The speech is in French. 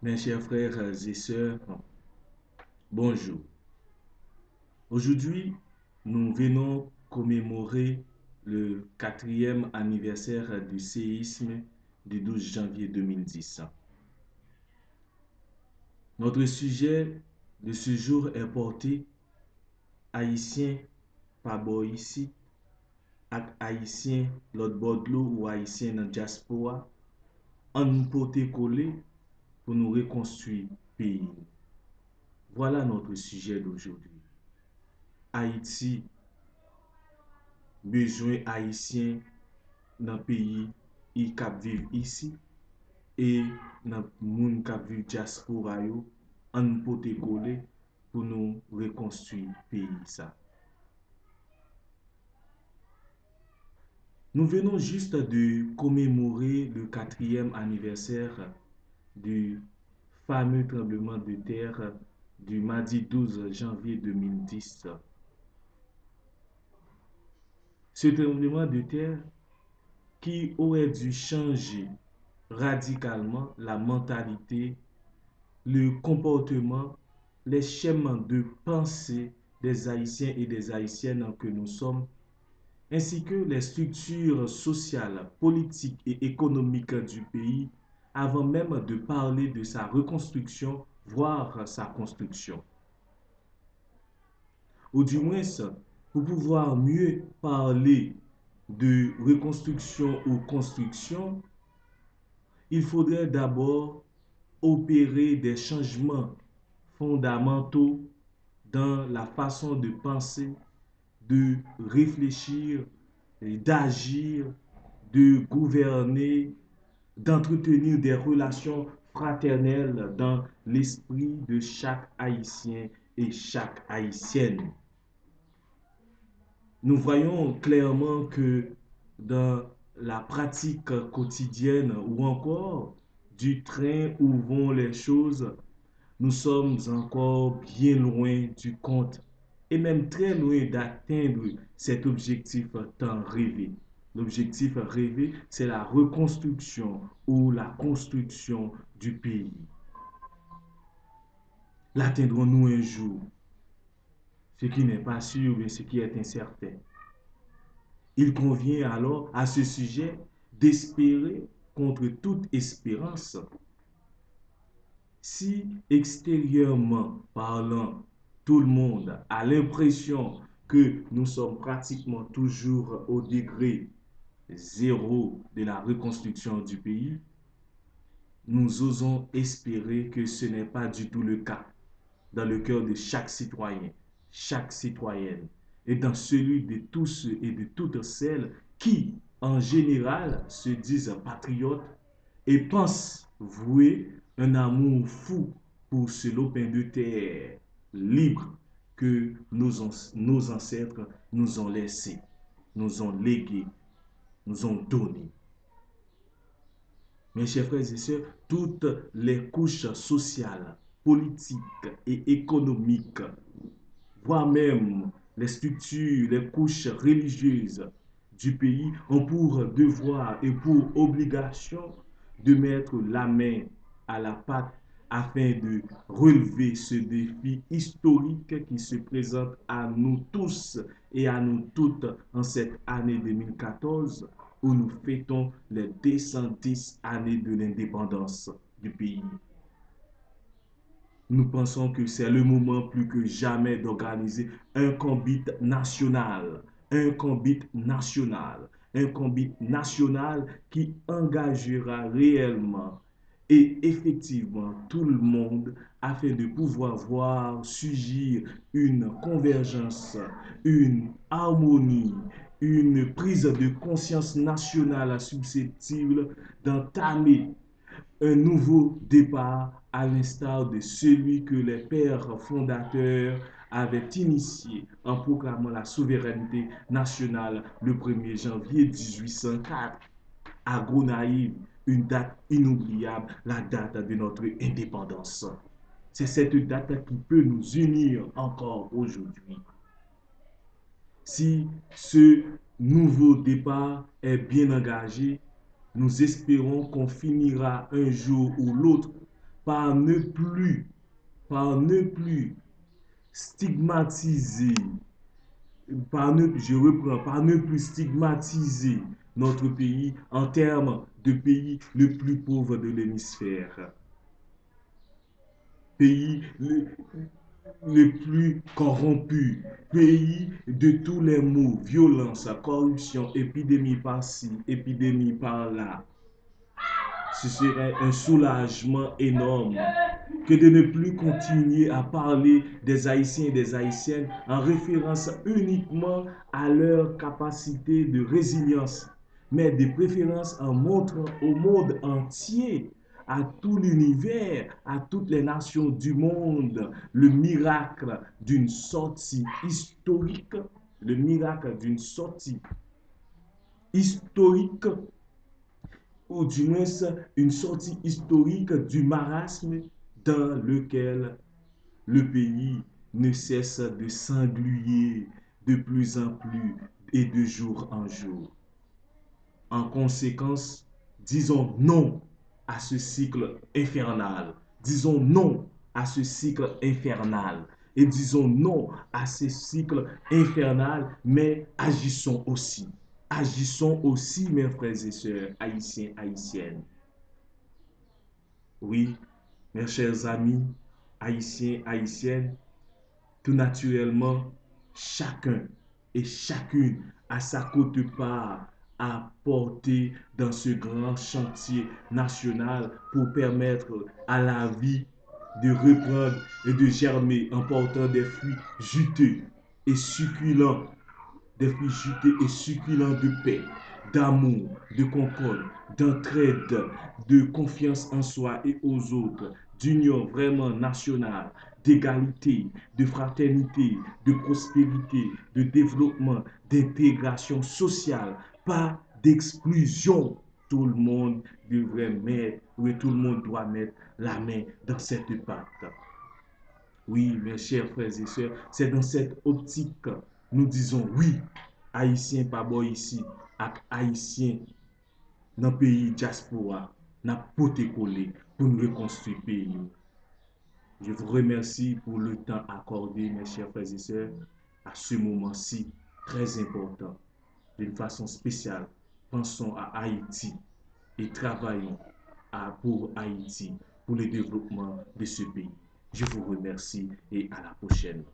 Mes chers frères et sœurs, bonjour. Aujourd'hui, nous venons commémorer le quatrième anniversaire du séisme du 12 janvier 2010. Notre sujet de ce jour est porté Haïtien par ici, ak Haïtien l'autre bord de l'eau ou Haïtien dans la diaspora, en porté collé pour nous reconstruire le pays. Voilà notre sujet d'aujourd'hui. Haïti, besoin haïtien dans le pays qui vivent ici et dans le monde qui vivent diaspora en pote coller pour nous reconstruire le pays ça. Nous venons juste de commémorer le quatrième anniversaire du fameux tremblement de terre du mardi 12 janvier 2010. Ce tremblement de terre qui aurait dû changer radicalement la mentalité, le comportement, les schémas de pensée des Haïtiens et des Haïtiennes que nous sommes, ainsi que les structures sociales, politiques et économiques du pays, avant même de parler de sa reconstruction, voire sa construction. Ou du moins, pour pouvoir mieux parler de reconstruction ou construction, il faudrait d'abord opérer des changements fondamentaux dans la façon de penser, de réfléchir, d'agir, de gouverner, d'entretenir des relations fraternelles dans l'esprit de chaque Haïtien et chaque Haïtienne. Nous voyons clairement que dans la pratique quotidienne ou encore du train où vont les choses, nous sommes encore bien loin du compte et même très loin d'atteindre cet objectif tant rêvé. L'objectif rêvé, c'est la reconstruction ou la construction du pays. L'atteindrons-nous un jour? Ce qui n'est pas sûr, mais ce qui est incertain. Il convient alors à ce sujet d'espérer contre toute espérance. Si extérieurement parlant, tout le monde a l'impression que nous sommes pratiquement toujours au degré zéro de la reconstruction du pays, nous osons espérer que ce n'est pas du tout le cas dans le cœur de chaque citoyen, chaque citoyenne, et dans celui de tous ceux et de toutes celles qui, en général, se disent patriotes et pensent vouer un amour fou pour ce lopin de terre libre que nos ancêtres nous ont laissé, nous ont légué, nous ont donné. Mes chers frères et sœurs, toutes les couches sociales, politiques et économiques, voire même les structures, les couches religieuses du pays ont pour devoir et pour obligation de mettre la main à la pâte afin de relever ce défi historique qui se présente à nous tous et à nous toutes en cette année 2014 où nous fêtons les 210 années de l'indépendance du pays. Nous pensons que c'est le moment plus que jamais d'organiser un combat national, un combat national, un combat national qui engagera réellement et effectivement tout le monde afin de pouvoir voir surgir une convergence, une harmonie, une prise de conscience nationale susceptible d'entamer un nouveau départ à l'instar de celui que les pères fondateurs avaient initié en proclamant la souveraineté nationale le 1er janvier 1804 à Gonaïve, une date inoubliable, la date de notre indépendance. C'est cette date qui peut nous unir encore aujourd'hui. Si ce nouveau départ est bien engagé, nous espérons qu'on finira un jour ou l'autre par par ne plus stigmatiser, je reprends, par ne plus stigmatiser notre pays en termes de pays le plus pauvre de l'hémisphère, pays le plus corrompu, pays de tous les maux, violence, corruption, épidémie par-ci, épidémie par-là. Ce serait un soulagement énorme que de ne plus continuer à parler des Haïtiens et des Haïtiennes en référence uniquement à leur capacité de résilience, mais de préférence en montrant au monde entier, à tout l'univers, à toutes les nations du monde, le miracle d'une sortie historique, le miracle d'une sortie historique, ou du moins une sortie historique du marasme dans lequel le pays ne cesse de s'engluer de plus en plus et de jour en jour. En conséquence, disons non à ce cycle infernal. Disons non à ce cycle infernal. Et disons non à ce cycle infernal, mais agissons aussi. Agissons aussi, mes frères et sœurs, haïtiens, haïtiennes. Oui, mes chers amis, haïtiens, haïtiennes, tout naturellement, chacun et chacune a sa quote-part à porter dans ce grand chantier national pour permettre à la vie de reprendre et de germer en portant des fruits juteux et succulents, des fruits juteux et succulents de paix, d'amour, de concorde, d'entraide, de confiance en soi et aux autres, d'union vraiment nationale, d'égalité, de fraternité, de prospérité, de développement, d'intégration sociale, pas d'exclusion. Tout le monde devrait mettre, oui, tout le monde doit mettre la main dans cette pâte. Oui, mes chers frères et sœurs, c'est dans cette optique que nous disons oui, Haïtien pas bon ici, ak Haïtien dans le pays diaspora, n'a poté collé pour nous reconstruire le pays. Je vous remercie pour le temps accordé, mes chers frères et sœurs, à ce moment-ci très important. D'une façon spéciale, pensons à Haïti et travaillons pour Haïti, pour le développement de ce pays. Je vous remercie et à la prochaine.